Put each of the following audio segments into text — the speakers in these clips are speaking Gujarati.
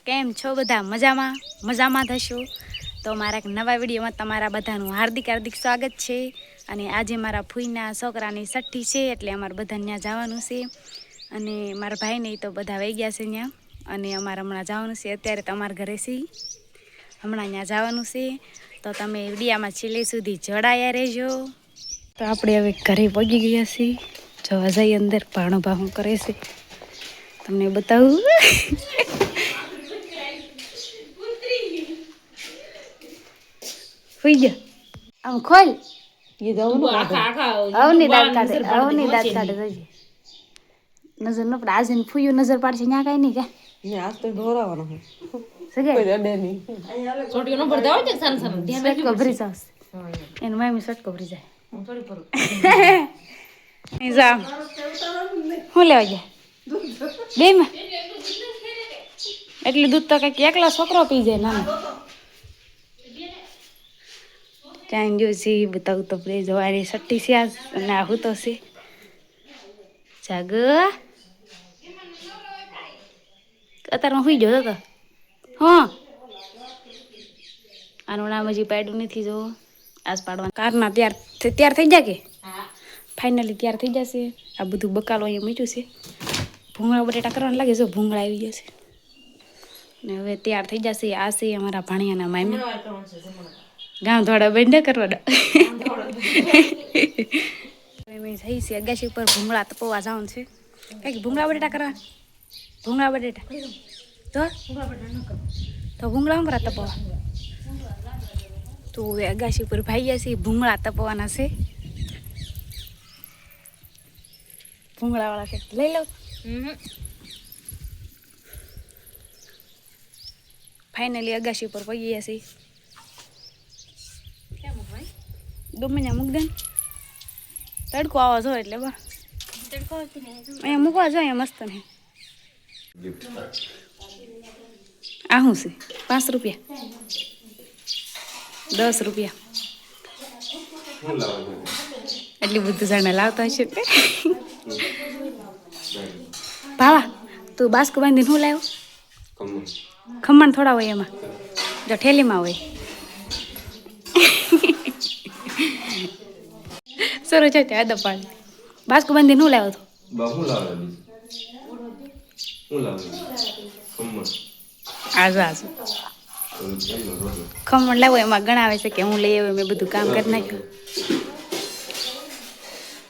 કેમ છો બધા? મજામાં થશો તો મારા એક નવા વિડીયોમાં તમારા બધાનું હાર્દિક સ્વાગત છે. અને આજે મારા ફૂઈના છોકરાની છઠ્ઠી છે એટલે અમારે બધા ત્યાં જવાનું છે. અને મારા ભાઈને તો બધા વહી ગયા છે ત્યાં. અને અમારે હમણાં જવાનું છે. અત્યારે તમારા ઘરે છે, હમણાં ત્યાં જવાનું છે. તો તમે વિડીયામાં છેલ્લે સુધી જોડાયા રહેજો. તો આપણે હવે ઘરે પહોંચી ગયા છીએ. જવા જઈ અંદર ભાણું કરે છે, તમને બતાવું. સુઈ જા આમ ખોલ અવની દાંત કાઢે નજર ન પડે. આજે ફૂયું નજર પાડશે ત્યાં કઈ નહીં કે આજ તો ઢોરાવાનો ભરી જાવ એનું મામી સટકો ભરી જાય. શું લેવા ગયા બે માં? એટલું દૂધ તો કઈક એકલા છોકરો પી જાય. નાના ત્યાં જોઈ બતાવું તો જવારી સટ્ટી છે આજ. અને આવું તો છે જાગ અત્યારમાં સુઈ ગયો હતો. હા આનું નામ હજી પાડ્યું નથી. જો આજ પાડવા કારના તૈયાર થઈ જાય કે ફાઇનલી તૈયાર થઈ જશે. આ બધું બકાલો અહીંયા મૂક્યું છે. ભૂંગળા બટેટા કરવાનું લાગે. જો ભૂંગળા આવી જશે ને હવે તૈયાર થઈ જશે. આ છે અમારા ભાણિયાના મામી. ગામ થોડા બંધ કરવાના થઈ છે. અગાસી ઉપર ભૂંગળા તપવા જવાનું છે. કઈક ભૂંગળા બટેટા કરવા. ભૂંગળા બટેટા તો ભૂંગળા હમણાં તપવા તો હવે અગાસી ઉપર ભાઈ છે. ભૂંગળા તપવાના છે. ભૂંગળા વાળા છે લઈ લો. ફાઇનલી અગાસી ઉપર પગી ગયા છે. ગમે ત્યાં મૂક દે ને. તડકો આવો જો એટલે બસ અહીંયા મૂકવા જો. અહીંયા મસ્ત ને આ શું છે? 5 રૂપિયા 10 રૂપિયા એટલી બધું જાણે લાવતા હશે. ભાવા તું બાસ્કો બાંધીને શું લાવ્યો? ખમણ થોડા હોય એમાં, જો ઠેલીમાં હોય. સરું છે ત્યાં દપાડી બાસ્કો બાંધીને શું લાવ્યો હતો? આજો ખમણ લાવો. એમાં ગણાવે છે કે હું લઈ આવ્યો. મેં બધું કામ કરી નાખ્યું.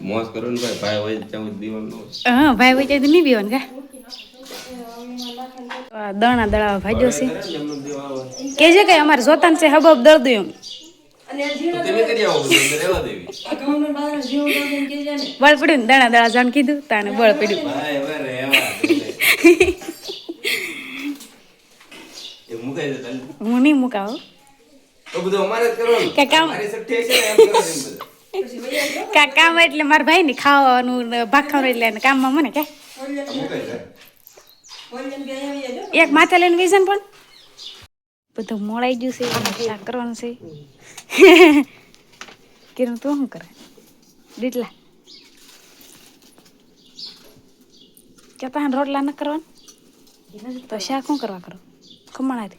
મોજ કરો ને ભાઈ હોય ત્યાં દીવાનું. હા ભાઈ હોય ત્યાં નહીં પીવાનું કા. દણા દળાવા ભાજ્યો છે. કે છે કઈ અમારે જોતા છે હબબ દર્દ એમ બળ પડ્યું ને દણા દળા જાણ કીધું તાને બળ પડ્યું. હું નહીં મુકાવ કામ એટલે મારા ભાઈ ને ખાવાનું ભાખવાનું એટલે કામમાં મને કે એક માથે લઈને વિઝન પણ બધું મોડાઈ ગયું છે. શાક કરવાનું છે. કિરણ તું શું કરે? દીટલા ક્યાં રોટલા ન કરવાનું તો શાક શું કરવા કરો? ખમણ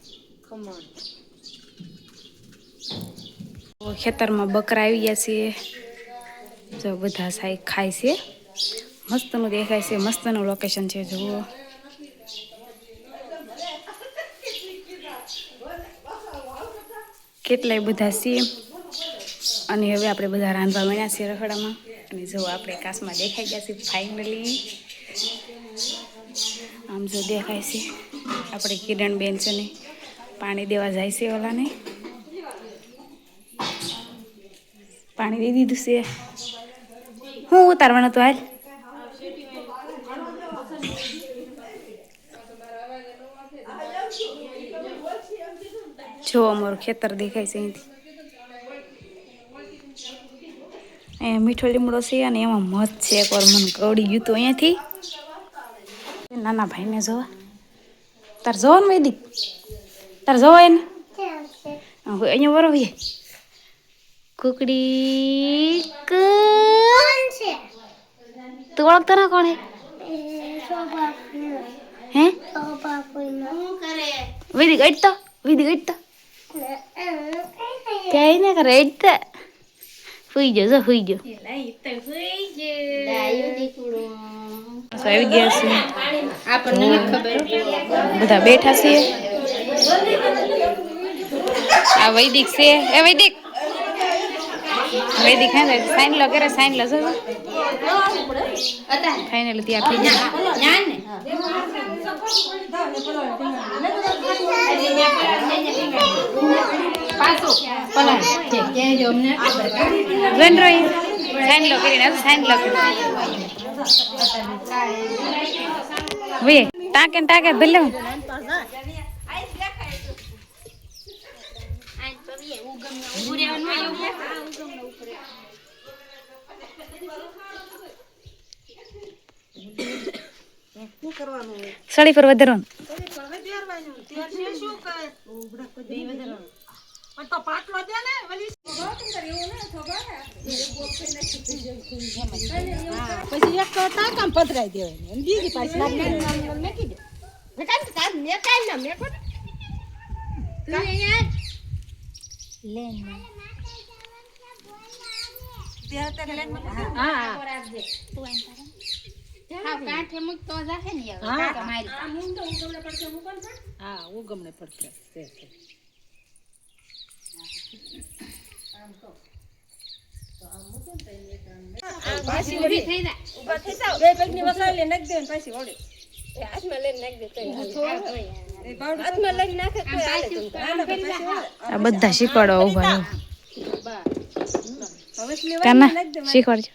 ખેતરમાં બકરા આવી ગયા છે. જો બધા સાહેબ ખાય છે. મસ્તનું દેખાય છે. મસ્તનું લોકેશન છે. જુઓ કેટલાય બધા છે. અને હવે આપણે બધા રાંધવા મળ્યા છીએ રખડામાં. અને જો આપણે કાશમાં દેખાઈ ગયા છે ફાઇનલી. આમ જો દેખાય છે આપણે કિરણબેન છે ને પાણી દેવા જાય છે. ઓલાને પાણી દઈ દીધું છે. હું ઉતારવાનું હતું હાલ. જો અમારું ખેતર દેખાય છે અહીંથી. અહીંયા મીઠો લીમડો છે અને એમાં મધ છે. એકવાર મને કવડી ગયું હતું અહીંયાથી. નાના ભાઈને જોવા તાર જોવા ને વૈદિક તાર જોવા એને અહીંયા બરોબર કુકડી તું ઓળખતા ના કોણ હે? વૈદિક અડતો વૈદિક અડતો કઈ ને કરે અડતા સુઈ ગયો જો સુઈ ગયો આવી ગયા છે બધા બેઠા છે આ વૈદિક છે એ વૈદિક વૈદિક હે સાઈન લો કરે સાઈન લો જો ફાઇનલી તૈયાર થઈ ગયા વેન્ડ્રોઈ સાઈન લો કરીને સાઈન લો વે ટાકે ટાકે ભલે સાડી પર વધારવાનું પછી એક ટાંકામાં પધરાઈ દેવાય બીજી પાછી નાખી ઉગમણે પડશે આ બધા શીખવાડો ઉભા કાના શીખવાડજો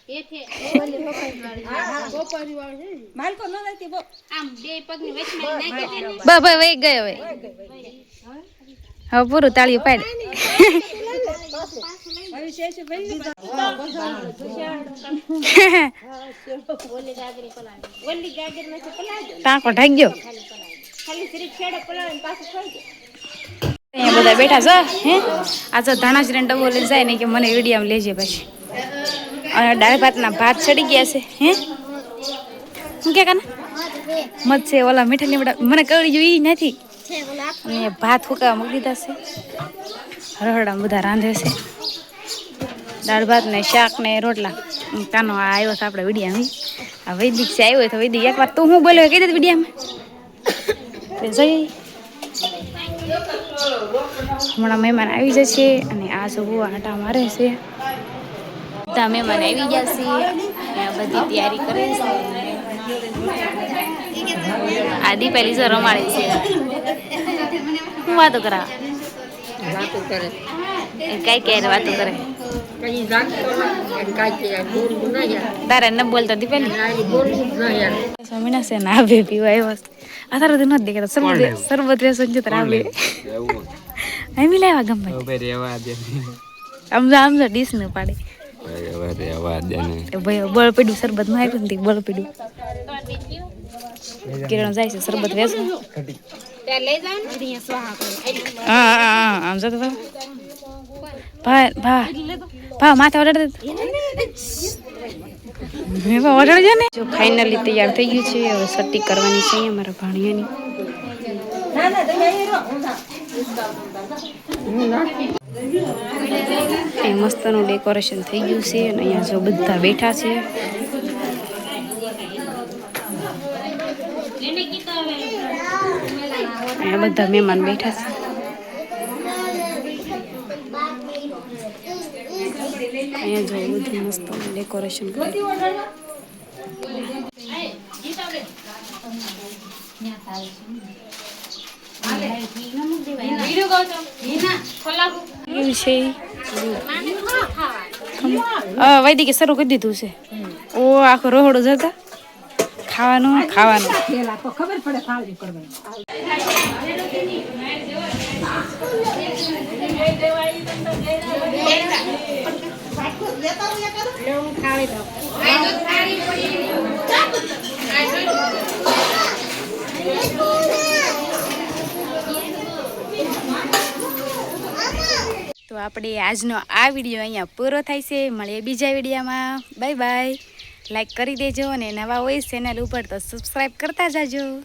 બાબા વહી ગયો હવે પૂરું તાળીઓ પાડ ટાંકો ઢાક ગયો અહીંયા બધા બેઠા છે હે આ તો ધાણાશ્રી ડબ્બો લઈને જાય ને કે મને વિડીયો લેજે પછી અને દાળ ભાતના ભાત ચડી ગયા છે હે શું કે કાના મત છે ઓલા મીઠા લીમડા મને કળી જોઈ નથી અને ભાત ફૂકાવા મૂકી દીધા છે હરહડા બધા રાંધે છે દાળ ભાત ને શાક ને રોટલા કાનો આ આવ્યો છે આપણે વિડીયામાં આ વૈદિક છે આવ્યો તો વૈદિક એક વાર તું હું બોલ્યો કહી દે વિડીયામાં જઈ હમણાં મહેમાન આવી જશે અને આ ସବୁ આટા મારે છે બધા મહેમાન આવી ગયા છે બધી તૈયારી કરે છે આ દીપાલી જો રમાડે છે હું વાતો કરા કઈ ક્યારે વાતો કરે તારે ન બોલતા દીપાલી સ્વામીના છે ના બે પીવા આવ્યો અત્યારે તો નથી દેખાતા સરબત રેસો છે તારા આવે અહીં મિલાવા ગમે આમ જો ડીશ ન પાડે ભાઈ બળ પડ્યું સરબત માં આવ્યું ને બળ પડ્યું કિરણ જાય છે સરબત વેચવા હા આમ જતો ભા માથે ઓર્ડર ઓર્ડર છે ને જો ફાઇનલી તૈયાર થઈ ગયું છે હવે સટ્ટી કરવાની છે અમારા ભાણિયાની એ મસ્તનું ડેકોરેશન થઈ ગયું છે અને અહીંયા જો બધા બેઠા છે અહીંયા બધા મહેમાન બેઠા છે અહીંયા જો બધું મસ્ત ડેકોરેશન કર્યું વૈદિકે શરૂ કરી દીધું છે ઓ આખો રોહડો જતા ખાવાનું ખાવાનું ખબર પડે ફાળવી કરવાની તો આપણે આજનો આ વિડીયો અહીંયા પૂરો થાય છે મળીએ બીજા વિડીયોમાં બાય બાય લાઈક કરી દેજો અને નવા હોય ચેનલ ઉપર તો સબસ્ક્રાઈબ કરતા જાજો